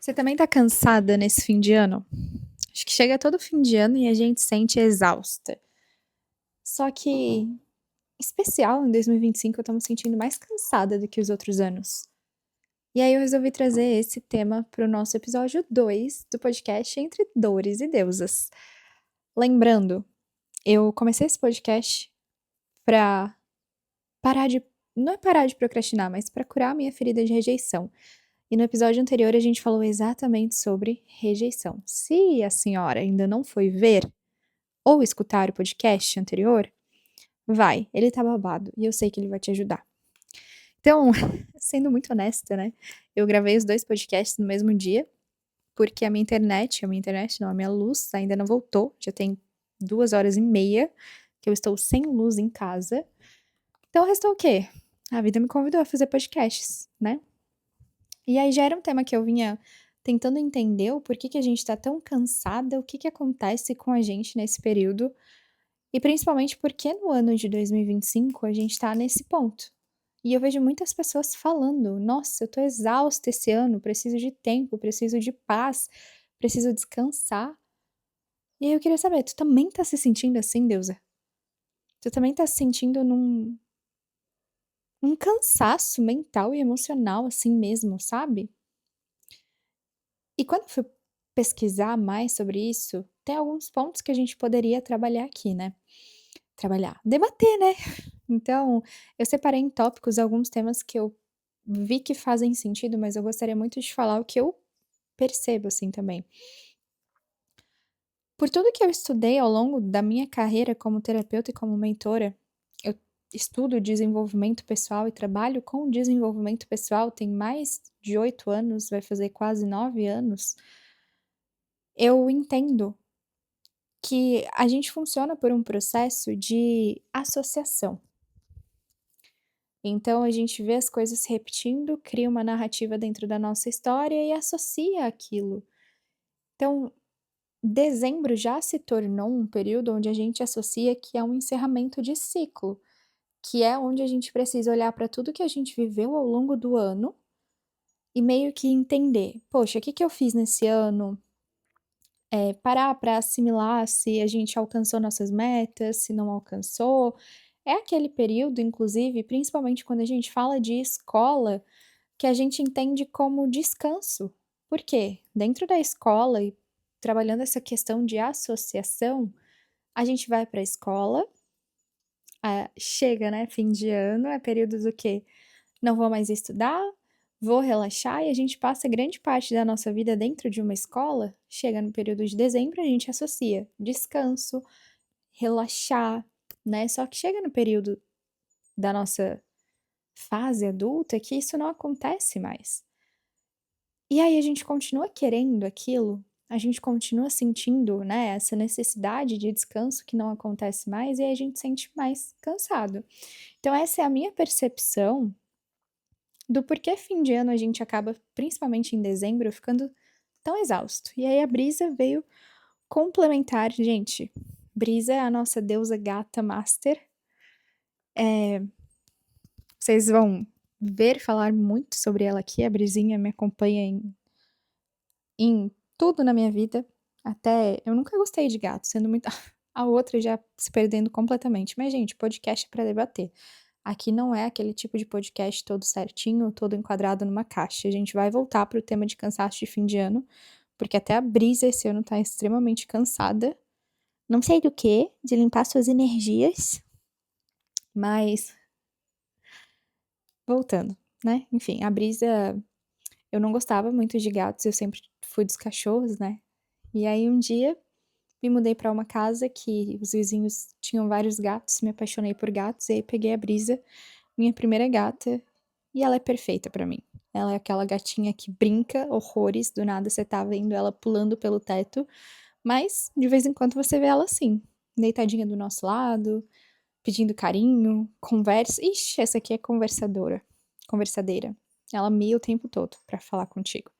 Você também tá cansada nesse fim de ano? Acho que chega todo fim de ano e a gente se sente exausta. Só que, especial em 2025, eu tô me sentindo mais cansada do que os outros anos. E aí eu resolvi trazer esse tema pro nosso episódio 2 do podcast Entre Dores e Deusas. Lembrando, eu comecei esse podcast pra parar de. Não é parar de procrastinar, mas pra curar a minha ferida de rejeição. E no episódio anterior a gente falou exatamente sobre rejeição. Se a senhora ainda não foi ver ou escutar o podcast anterior, vai, ele tá babado e eu sei que ele vai te ajudar. Então, sendo muito honesta, né? Eu gravei os dois podcasts no mesmo dia, porque a minha luz ainda não voltou, já tem 2 horas e meia que eu estou sem luz em casa. Então restou o quê? A vida me convidou a fazer podcasts, né? E aí já era um tema que eu vinha tentando entender o porquê que a gente tá tão cansada, o que que acontece com a gente nesse período, e principalmente porque no ano de 2025 a gente tá nesse ponto. E eu vejo muitas pessoas falando: "Nossa, eu tô exausta esse ano, preciso de tempo, preciso de paz, preciso descansar". E aí eu queria saber, tu também tá se sentindo assim, Deusa? Tu também tá se sentindo num cansaço mental e emocional assim mesmo, sabe? E quando eu fui pesquisar mais sobre isso, tem alguns pontos que a gente poderia trabalhar aqui, né? Debater, né? Então, eu separei em tópicos alguns temas que eu vi que fazem sentido, mas eu gostaria muito de falar o que eu percebo assim também. Por tudo que eu estudei ao longo da minha carreira como terapeuta e como mentora, eu estudo desenvolvimento pessoal e trabalho com desenvolvimento pessoal tem mais de 8 anos, vai fazer quase 9 anos. Eu entendo que a gente funciona por um processo de associação. Então a gente vê as coisas se repetindo, cria uma narrativa dentro da nossa história e associa aquilo. Então, dezembro já se tornou um período onde a gente associa que é um encerramento de ciclo, que é onde a gente precisa olhar para tudo que a gente viveu ao longo do ano e meio que entender: poxa, o que que eu fiz nesse ano? Parar para assimilar se a gente alcançou nossas metas, se não alcançou. É aquele período, inclusive, principalmente quando a gente fala de escola, que a gente entende como descanso. Por quê? Dentro da escola e trabalhando essa questão de associação, a gente vai para a escola, chega, né, fim de ano, é período do quê? Não vou mais estudar, vou relaxar e a gente passa grande parte da nossa vida dentro de uma escola. Chega no período de dezembro, a gente associa descanso, relaxar, né? Só que chega no período da nossa fase adulta que isso não acontece mais. E aí a gente continua querendo aquilo, a gente continua sentindo, né, essa necessidade de descanso que não acontece mais e aí a gente sente mais cansado. Então essa é a minha percepção do porquê fim de ano a gente acaba, principalmente em dezembro, ficando tão exausto. E aí a Brisa veio complementar, gente. Brisa é a nossa deusa gata master. Vocês vão ver falar muito sobre ela aqui. A Brisinha me acompanha em tudo na minha vida. Até eu nunca gostei de gato, sendo muito. A outra já se perdendo completamente. Mas, gente, podcast é pra debater. Aqui não é aquele tipo de podcast todo certinho, todo enquadrado numa caixa. A gente vai voltar pro tema de cansaço de fim de ano, porque até a Brisa esse ano tá extremamente cansada. Não sei do que, de limpar suas energias, mas voltando, né? Enfim, a Brisa, eu não gostava muito de gatos, eu sempre fui dos cachorros, né? E aí um dia me mudei pra uma casa que os vizinhos tinham vários gatos, me apaixonei por gatos e aí peguei a Brisa, minha primeira gata, e ela é perfeita pra mim. Ela é aquela gatinha que brinca horrores, do nada você tá vendo ela pulando pelo teto, mas de vez em quando você vê ela assim, deitadinha do nosso lado, pedindo carinho, conversa. Ixi, essa aqui é conversadeira. Ela mia o tempo todo pra falar contigo.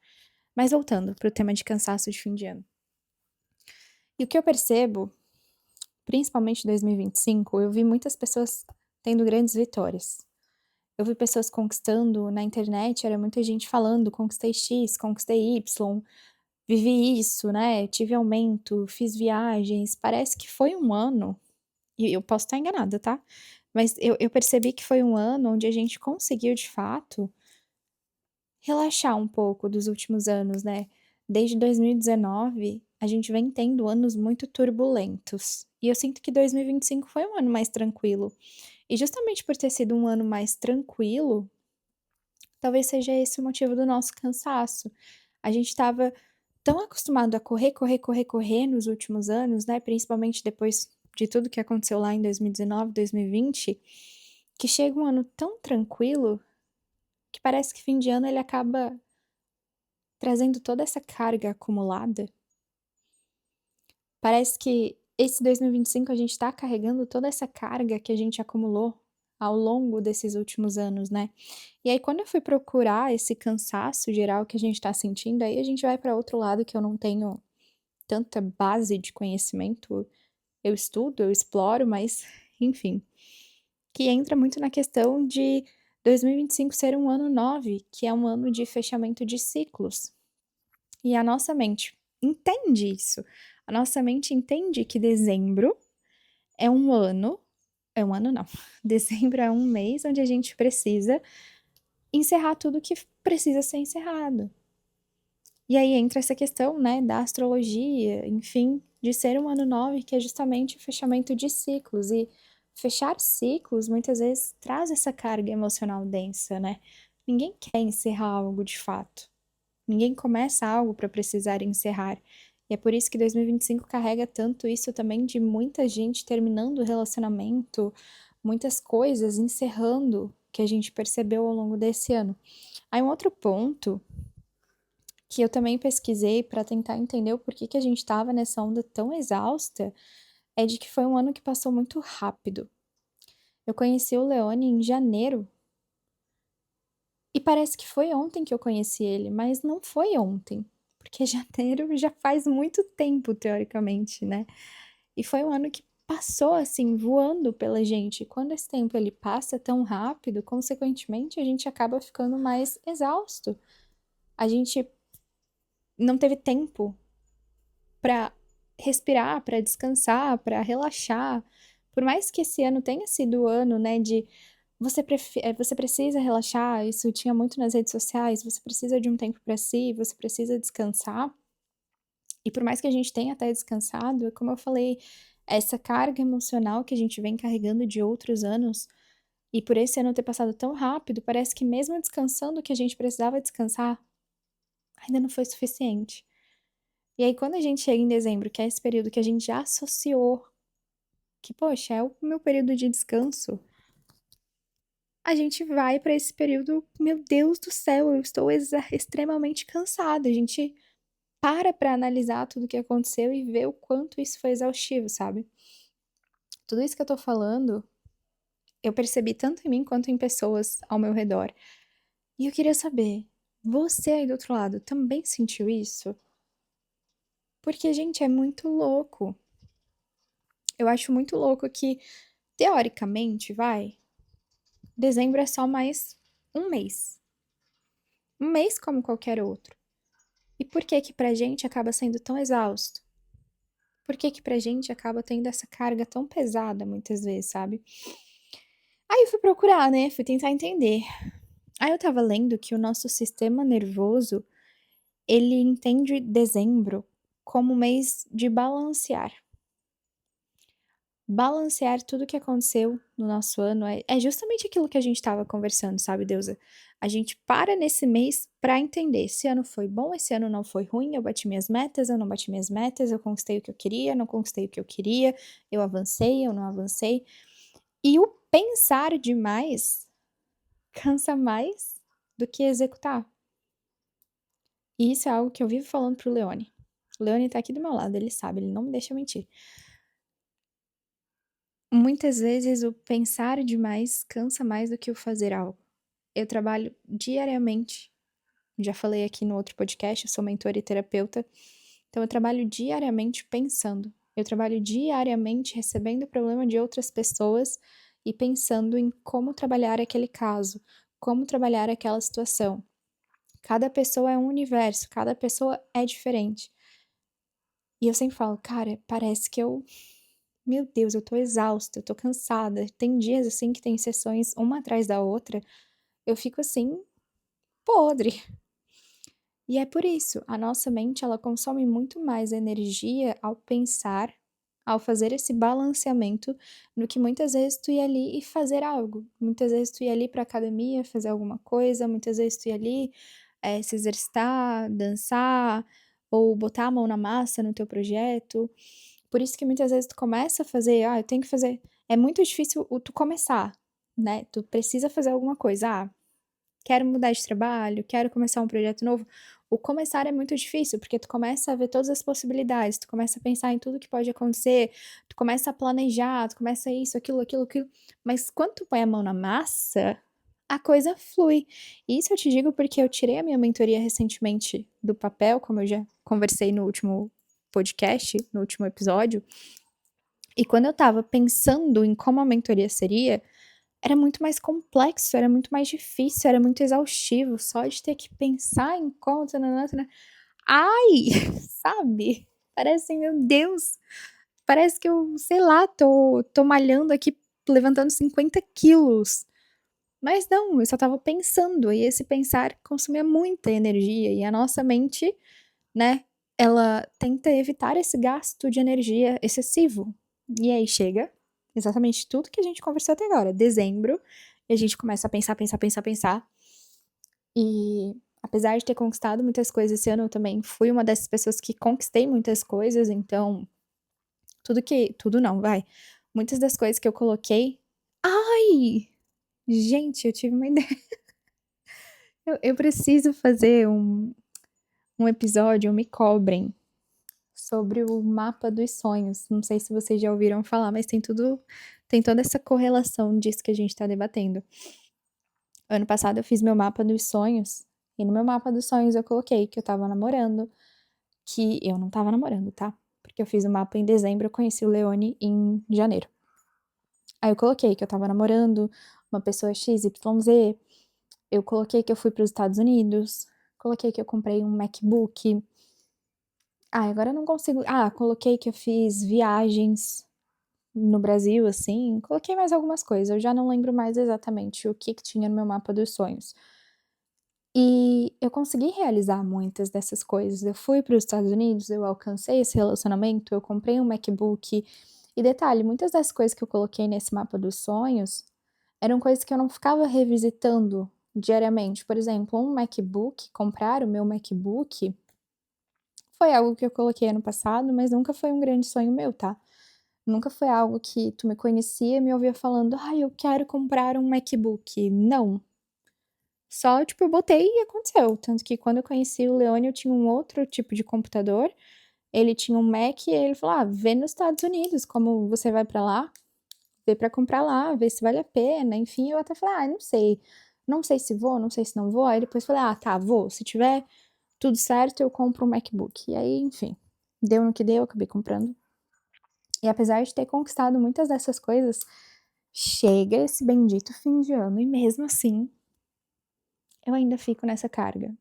Mas voltando pro tema de cansaço de fim de ano. E o que eu percebo, principalmente em 2025, eu vi muitas pessoas tendo grandes vitórias. eu vi pessoas conquistando na internet, era muita gente falando: "Conquistei X, conquistei Y, vivi isso, né, tive aumento, fiz viagens". Parece que foi um ano, e eu posso estar enganada, tá, mas eu percebi que foi um ano onde a gente conseguiu de fato relaxar um pouco dos últimos anos, né. Desde 2019, a gente vem tendo anos muito turbulentos, e eu sinto que 2025 foi um ano mais tranquilo. E justamente por ter sido um ano mais tranquilo, talvez seja esse o motivo do nosso cansaço. A gente estava tão acostumado a correr, correr, correr, correr nos últimos anos, né, principalmente depois de tudo que aconteceu lá em 2019, 2020, que chega um ano tão tranquilo, que parece que fim de ano ele acaba trazendo toda essa carga acumulada. Parece que esse 2025 a gente tá carregando toda essa carga que a gente acumulou ao longo desses últimos anos, né. E aí quando eu fui procurar esse cansaço geral que a gente tá sentindo, aí a gente vai para outro lado que eu não tenho tanta base de conhecimento, eu estudo, eu exploro, mas enfim, que entra muito na questão de 2025 ser um ano 9, que é um ano de fechamento de ciclos. E a nossa mente entende isso. A nossa mente entende que dezembro é um ano não, dezembro é um mês onde a gente precisa encerrar tudo que precisa ser encerrado. E aí entra essa questão, né, da astrologia, enfim, de ser um ano 9 que é justamente o fechamento de ciclos, e fechar ciclos muitas vezes traz essa carga emocional densa, né. Ninguém quer encerrar algo de fato. Ninguém começa algo para precisar encerrar. E é por isso que 2025 carrega tanto isso também de muita gente terminando o relacionamento, muitas coisas encerrando que a gente percebeu ao longo desse ano. Aí um outro ponto que eu também pesquisei para tentar entender o porquê que a gente estava nessa onda tão exausta, é de que foi um ano que passou muito rápido. Eu conheci o Leone em janeiro e parece que foi ontem que eu conheci ele, mas não foi ontem, porque janeiro já faz muito tempo teoricamente, né. E foi um ano que passou, assim, voando pela gente, e quando esse tempo ele passa tão rápido, consequentemente a gente acaba ficando mais exausto. A gente não teve tempo para respirar, para descansar, para relaxar. Por mais que esse ano tenha sido o ano, né, de você precisa relaxar, isso tinha muito nas redes sociais, você precisa de um tempo para si, você precisa descansar. E por mais que a gente tenha até descansado, é como eu falei, essa carga emocional que a gente vem carregando de outros anos, e por esse ano ter passado tão rápido, parece que mesmo descansando o que a gente precisava descansar, ainda não foi suficiente. E aí quando a gente chega em dezembro, que é esse período que a gente já associou, que poxa, é o meu período de descanso, a gente vai para esse período, meu Deus do céu, eu estou extremamente cansada, a gente para analisar tudo o que aconteceu e ver o quanto isso foi exaustivo, sabe. Tudo isso que eu tô falando, eu percebi tanto em mim quanto em pessoas ao meu redor. E eu queria saber, você aí do outro lado também sentiu isso? Porque, gente, é muito louco. Eu acho muito louco que, teoricamente, dezembro é só mais um mês. Um mês como qualquer outro. E por que que pra gente acaba sendo tão exausto? Por que que pra gente acaba tendo essa carga tão pesada muitas vezes, sabe? Aí eu fui procurar, né, fui tentar entender. Aí eu estava lendo que o nosso sistema nervoso, ele entende dezembro como um mês de balancear. Balancear tudo o que aconteceu no nosso ano é justamente aquilo que a gente estava conversando, sabe, Deusa? A gente para nesse mês para entender, esse ano foi bom, esse ano não foi ruim, eu bati minhas metas, eu não bati minhas metas, eu conquistei o que eu queria, não conquistei o que eu queria, eu avancei, eu não avancei. E o pensar demais cansa mais do que executar. E isso é algo que eu vivo falando pro Leone. O Leone tá aqui do meu lado, ele sabe, ele não me deixa mentir. Muitas vezes o pensar demais cansa mais do que o fazer algo. Eu trabalho diariamente, já falei aqui no outro podcast, eu sou mentora e terapeuta, então eu trabalho diariamente pensando. Eu trabalho diariamente recebendo o problema de outras pessoas e pensando em como trabalhar aquele caso, como trabalhar aquela situação. Cada pessoa é um universo, cada pessoa é diferente. E eu sempre falo: "Cara, parece que meu Deus, eu tô exausta, eu tô cansada". Tem dias, assim, que tem sessões uma atrás da outra, eu fico, assim, podre. E é por isso, a nossa mente ela consome muito mais energia ao pensar, ao fazer esse balanceamento, do que muitas vezes tu ir ali e fazer algo. Muitas vezes tu ir ali pra academia, fazer alguma coisa, muitas vezes tu ir ali, se exercitar, dançar, ou botar a mão na massa no teu projeto. Por isso que muitas vezes tu começa a fazer: "Ah, eu tenho que fazer", é muito difícil o tu começar, né, tu precisa fazer alguma coisa. "Ah, quero mudar de trabalho, quero começar um projeto novo". O começar é muito difícil, porque tu começa a ver todas as possibilidades, tu começa a pensar em tudo que pode acontecer, tu começa a planejar, tu começa isso, aquilo, aquilo, aquilo, mas quando tu põe a mão na massa, a coisa flui. E isso eu te digo porque eu tirei a minha mentoria recentemente do papel, como eu já conversei no último podcast, no último episódio, e quando eu estava pensando em como a mentoria seria, era muito mais complexo, era muito mais difícil, era muito exaustivo, só de ter que pensar em como tã-nã-nã, tã-nã. Ai, sabe, parece assim, meu Deus, parece que eu, sei lá, tô malhando aqui, levantando 50 quilos, mas não, eu só estava pensando, e esse pensar consumia muita energia, e a nossa mente, né, ela tenta evitar esse gasto de energia excessivo. E aí chega exatamente tudo que a gente conversou até agora, dezembro, e a gente começa a pensar, pensar, pensar, pensar. E apesar de ter conquistado muitas coisas esse ano, eu também fui uma dessas pessoas que conquistei muitas coisas, então tudo não, vai. Muitas das coisas que eu coloquei, ai, gente, eu tive uma ideia. Eu preciso fazer um episódio, Me Cobrem, sobre o mapa dos sonhos. Não sei se vocês já ouviram falar, mas tem toda essa correlação disso que a gente tá debatendo. Ano passado eu fiz meu mapa dos sonhos, e no meu mapa dos sonhos eu coloquei que eu estava namorando, que eu não estava namorando, tá? Porque eu fiz o mapa em dezembro, eu conheci o Leone em janeiro. Aí eu coloquei que eu estava namorando uma pessoa XYZ, eu coloquei que eu fui para os Estados Unidos, coloquei que eu comprei um MacBook. Agora eu não consigo. Coloquei que eu fiz viagens no Brasil, assim, coloquei mais algumas coisas, eu já não lembro mais exatamente o que tinha no meu mapa dos sonhos. E eu consegui realizar muitas dessas coisas. Eu fui para os Estados Unidos, eu alcancei esse relacionamento, eu comprei um MacBook. E detalhe, muitas das coisas que eu coloquei nesse mapa dos sonhos eram coisas que eu não ficava revisitando diariamente. Por exemplo, um MacBook, comprar o meu MacBook, foi algo que eu coloquei ano passado, mas nunca foi um grande sonho meu, tá? Nunca foi algo que tu me conhecia e me ouvia falando: "Ai, eu quero comprar um MacBook". Não. Só, tipo, eu botei e aconteceu. Tanto que quando eu conheci o Leone, eu tinha um outro tipo de computador, ele tinha um Mac e ele falou: "Ah, vê nos Estados Unidos, como você vai pra lá, vê pra comprar lá, vê se vale a pena", enfim, eu até falei: "Ah, não sei, não sei se vou, não sei se não vou", aí depois falei: "Ah, tá, vou, se tiver tudo certo eu compro um MacBook". E aí, enfim, deu no que deu, acabei comprando. E apesar de ter conquistado muitas dessas coisas, chega esse bendito fim de ano e mesmo assim, eu ainda fico nessa carga.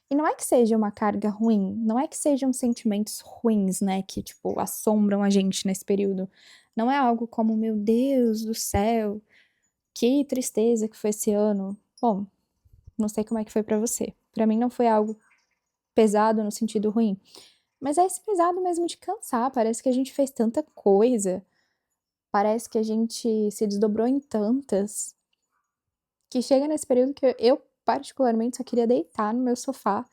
E não é que seja uma carga ruim, não é que sejam sentimentos ruins, né, que, tipo, assombram a gente nesse período. Não é algo como: "Meu Deus do céu, que tristeza que foi esse ano". Bom, não sei como é que foi pra você. Pra mim não foi algo pesado no sentido ruim, mas é esse pesado mesmo de cansar, parece que a gente fez tanta coisa, parece que a gente se desdobrou em tantas, que chega nesse período que eu particularmente só queria deitar no meu sofá,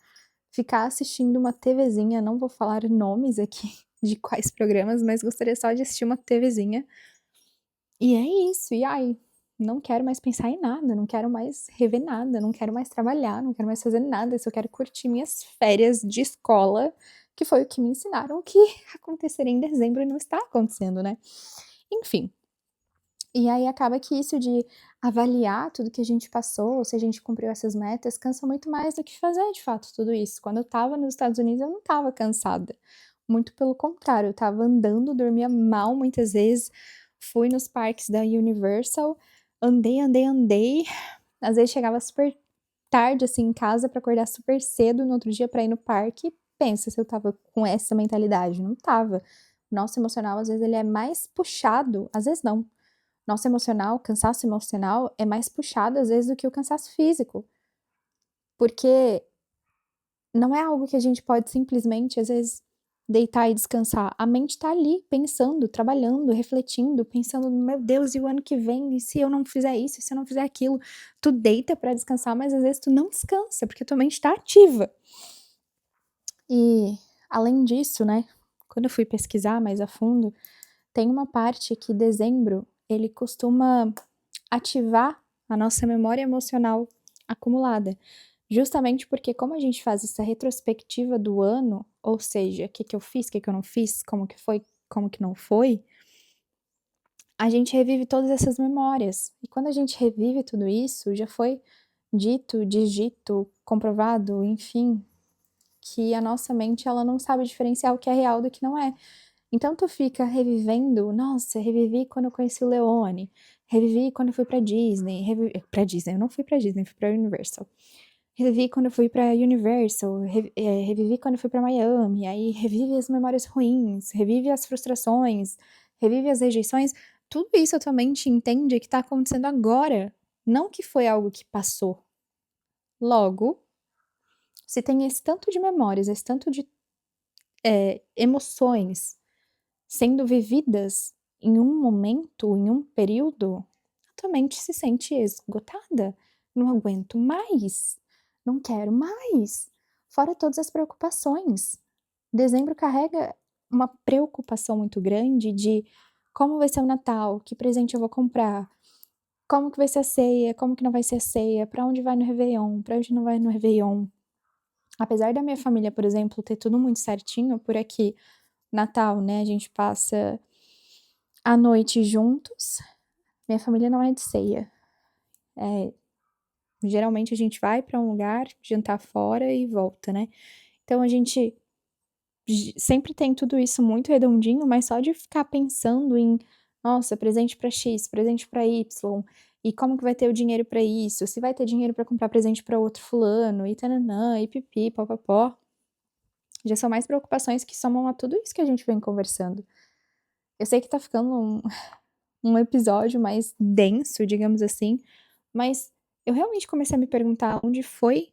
ficar assistindo uma TVzinha, não vou falar nomes aqui de quais programas, mas gostaria só de assistir uma TVzinha. E é isso, e ai, não quero mais pensar em nada, não quero mais rever nada, não quero mais trabalhar, não quero mais fazer nada, só quero curtir minhas férias de escola, que foi o que me ensinaram que aconteceria em dezembro e não está acontecendo, né. Enfim, e aí acaba que isso de avaliar tudo que a gente passou, se a gente cumpriu essas metas, cansa muito mais do que fazer de fato tudo isso. Quando eu estava nos Estados Unidos eu não estava cansada, muito pelo contrário, eu estava andando, dormia mal muitas vezes, fui nos parques da Universal, andei, andei, andei, às vezes chegava super tarde, assim, em casa pra acordar super cedo no outro dia pra ir no parque. Pensa se eu estava com essa mentalidade, não estava. Nosso emocional, às vezes, ele é mais puxado, às vezes não. Nosso emocional, cansaço emocional é mais puxado, às vezes, do que o cansaço físico. Porque não é algo que a gente pode simplesmente, às vezes, deitar e descansar. A mente tá ali pensando, trabalhando, refletindo, pensando: "Meu Deus, e o ano que vem? E se eu não fizer isso? E se eu não fizer aquilo?". Tu deita pra descansar, mas às vezes tu não descansa, porque a tua mente tá ativa. E, além disso, né, quando eu fui pesquisar mais a fundo, tem uma parte que dezembro, ele costuma ativar a nossa memória emocional acumulada. Justamente porque como a gente faz essa retrospectiva do ano, ou seja, o que que eu fiz, o que que eu não fiz, como que foi, como que não foi, a gente revive todas essas memórias. E quando a gente revive tudo isso, já foi dito, digito, comprovado, enfim, que a nossa mente ela não sabe diferenciar o que é real do que não é. Então tu fica revivendo, nossa, revivi quando eu conheci o Leone, revivi quando eu fui pra Disney, pra Disney, eu não fui pra Disney, fui pra Universal. Revivi quando eu fui pra Universal, revivi quando eu fui pra Miami, aí revive as memórias ruins, revive as frustrações, revive as rejeições, tudo isso a tua mente entende que tá acontecendo agora, não que foi algo que passou. Logo, se tem esse tanto de memórias, esse tanto de emoções sendo vividas em um momento, em um período, a tua mente se sente esgotada. Não aguento mais, não quero mais. Fora todas as preocupações. Dezembro carrega uma preocupação muito grande de como vai ser o Natal, que presente eu vou comprar, como que vai ser a ceia, como que não vai ser a ceia, pra onde vai no réveillon, pra onde não vai no réveillon. Apesar da minha família, por exemplo, ter tudo muito certinho por aqui, Natal, né, a gente passa a noite juntos, minha família não é de ceia. Geralmente a gente vai pra um lugar, jantar fora e volta, né. Então a gente sempre tem tudo isso muito redondinho, mas só de ficar pensando em: "Nossa, presente pra X, presente pra Y, e como que vai ter o dinheiro pra isso? Se vai ter dinheiro pra comprar presente pra outro fulano, e tã-nã-nã, e pipi, pó-pó-pó", já são mais preocupações que somam a tudo isso que a gente vem conversando. Eu sei que tá ficando um episódio mais denso, digamos assim, mas eu realmente comecei a me perguntar onde foi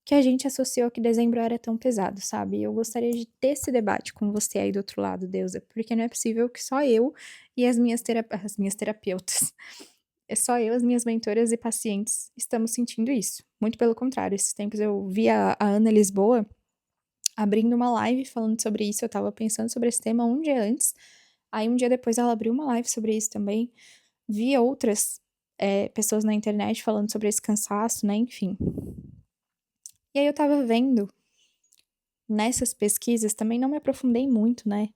que a gente associou que dezembro era tão pesado, sabe. Eu gostaria de ter esse debate com você aí do outro lado, Deusa, porque não é possível que só eu e as minhas terapeutas, é só eu, as minhas mentoras e pacientes estamos sentindo isso. Muito pelo contrário, esses tempos eu vi a Ana Lisboa abrindo uma live falando sobre isso, eu estava pensando sobre esse tema um dia antes, aí um dia depois ela abriu uma live sobre isso também, vi outras, pessoas na internet falando sobre esse cansaço, né, enfim. E aí eu estava vendo, nessas pesquisas também não me aprofundei muito, né,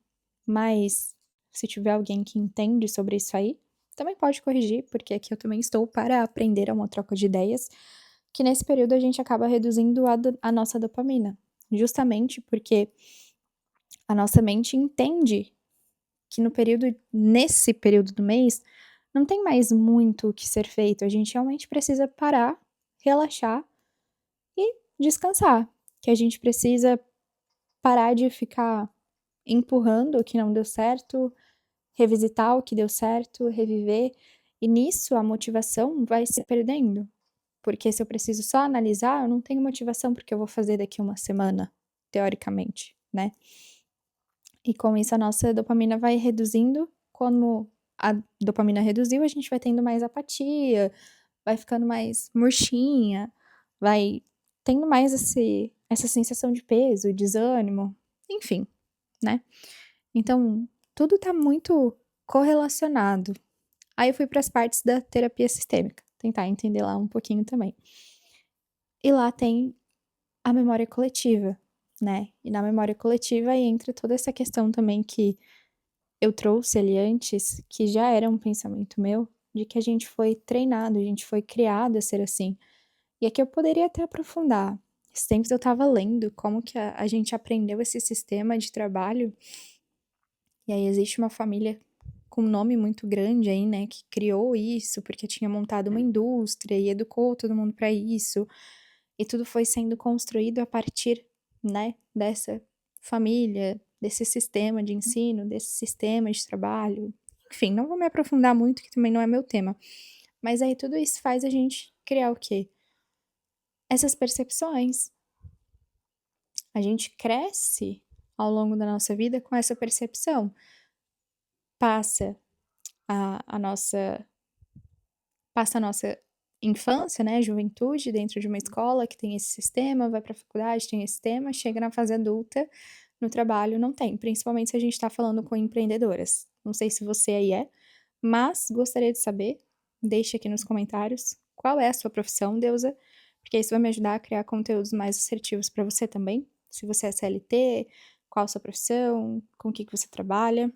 mas se tiver alguém que entende sobre isso aí, também pode corrigir, porque aqui eu também estou para aprender, é uma troca de ideias, que nesse período a gente acaba reduzindo a nossa dopamina, justamente porque a nossa mente entende que nesse período do mês, não tem mais muito o que ser feito, a gente realmente precisa parar, relaxar e descansar, que a gente precisa parar de ficar empurrando o que não deu certo, revisitar o que deu certo, reviver, e nisso a motivação vai se perdendo, porque se eu preciso só analisar, eu não tenho motivação porque eu vou fazer daqui uma semana, teoricamente, né. E com isso a nossa dopamina vai reduzindo, como a dopamina reduziu, a gente vai tendo mais apatia, vai ficando mais murchinha, vai tendo mais essa sensação de peso, desânimo, enfim, né. Então, tudo tá muito correlacionado. Aí eu fui para as partes da terapia sistêmica, tentar entender lá um pouquinho também. E lá tem a memória coletiva, né, e na memória coletiva entra toda essa questão também que eu trouxe ali antes, que já era um pensamento meu, de que a gente foi treinado, a gente foi criado a ser assim. E aqui eu poderia até aprofundar. Esses tempos eu estava lendo como que a gente aprendeu esse sistema de trabalho, e aí existe uma família com um nome muito grande aí, né, que criou isso, porque tinha montado uma indústria e educou todo mundo para isso, e tudo foi sendo construído a partir, né, dessa família, desse sistema de ensino, desse sistema de trabalho. Enfim, não vou me aprofundar muito, que também não é meu tema. Mas aí tudo isso faz a gente criar o quê? Essas percepções. A gente cresce ao longo da nossa vida com essa percepção. Passa a nossa passa a nossa infância, né, juventude dentro de uma escola que tem esse sistema, vai para a faculdade, tem esse sistema, chega na fase adulta, no trabalho não tem, principalmente se a gente está falando com empreendedoras. Não sei se você aí é, mas gostaria de saber, deixe aqui nos comentários, qual é a sua profissão, deusa, porque isso vai me ajudar a criar conteúdos mais assertivos para você também. Se você é CLT, qual a sua profissão, com o que você trabalha.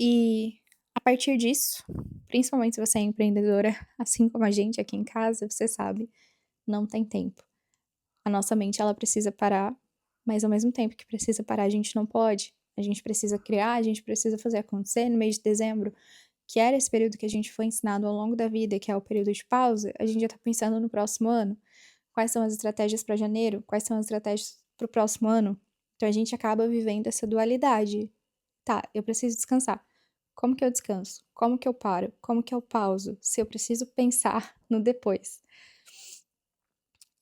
E a partir disso, principalmente se você é empreendedora, assim como a gente aqui em casa, você sabe, não tem tempo. A nossa mente, ela precisa parar, mas ao mesmo tempo que precisa parar, a gente não pode. A gente precisa criar, a gente precisa fazer acontecer. No mês de dezembro, que era esse período que a gente foi ensinado ao longo da vida, que é o período de pausa, a gente já tá pensando no próximo ano. Quais são as estratégias para janeiro? Quais são as estratégias para o próximo ano? Então a gente acaba vivendo essa dualidade. Tá, eu preciso descansar. Como que eu descanso? Como que eu paro? Como que eu pauso? Se eu preciso pensar no depois.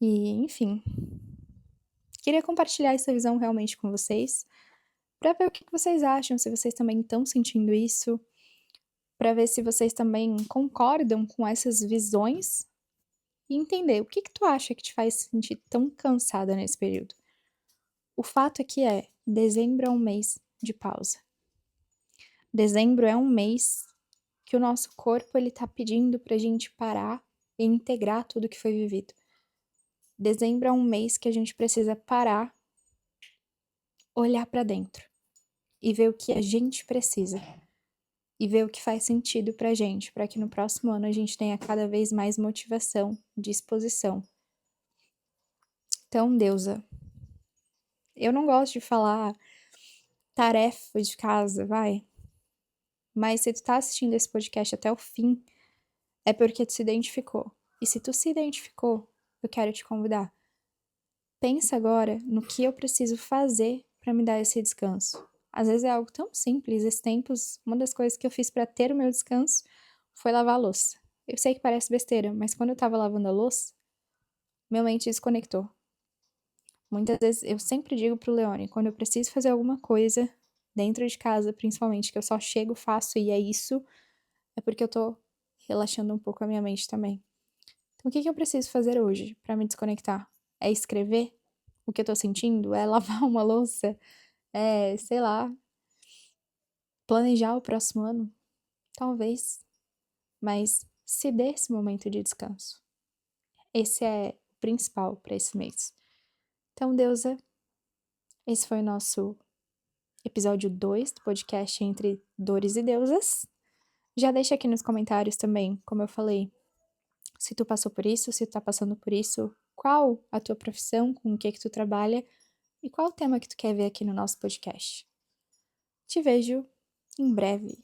E, enfim, queria compartilhar essa visão realmente com vocês, para ver o que vocês acham, se vocês também estão sentindo isso, para ver se vocês também concordam com essas visões e entender o que tu acha que te faz se sentir tão cansada nesse período. O fato é que dezembro é um mês de pausa. Dezembro é um mês que o nosso corpo ele tá pedindo pra gente parar e integrar tudo que foi vivido. Dezembro é um mês que a gente precisa parar, olhar pra dentro e ver o que a gente precisa e ver o que faz sentido pra gente, para que no próximo ano a gente tenha cada vez mais motivação, disposição. Então, deusa, eu não gosto de falar tarefa de casa, vai. Mas se tu tá assistindo esse podcast até o fim, é porque tu se identificou. E se tu se identificou, eu quero te convidar. Pensa agora no que eu preciso fazer para me dar esse descanso. Às vezes é algo tão simples. Esses tempos, uma das coisas que eu fiz para ter o meu descanso foi lavar a louça. Eu sei que parece besteira, mas quando eu tava lavando a louça, minha mente desconectou. Muitas vezes eu sempre digo pro Leone, quando eu preciso fazer alguma coisa dentro de casa, principalmente, que eu só chego, faço e é isso, é porque eu tô relaxando um pouco a minha mente também. Então, o que eu preciso fazer hoje para me desconectar? É escrever o que eu tô sentindo? É lavar uma louça? É, sei lá, planejar o próximo ano? Talvez. Mas se dê esse momento de descanso. Esse é o principal para esse mês. Então, deusa, esse foi o nosso episódio 2 do podcast Entre Dores e Deusas. Já deixa aqui nos comentários também, como eu falei, se tu passou por isso, se tu tá passando por isso, qual a tua profissão, com o que tu trabalha e qual o tema que tu quer ver aqui no nosso podcast. Te vejo em breve.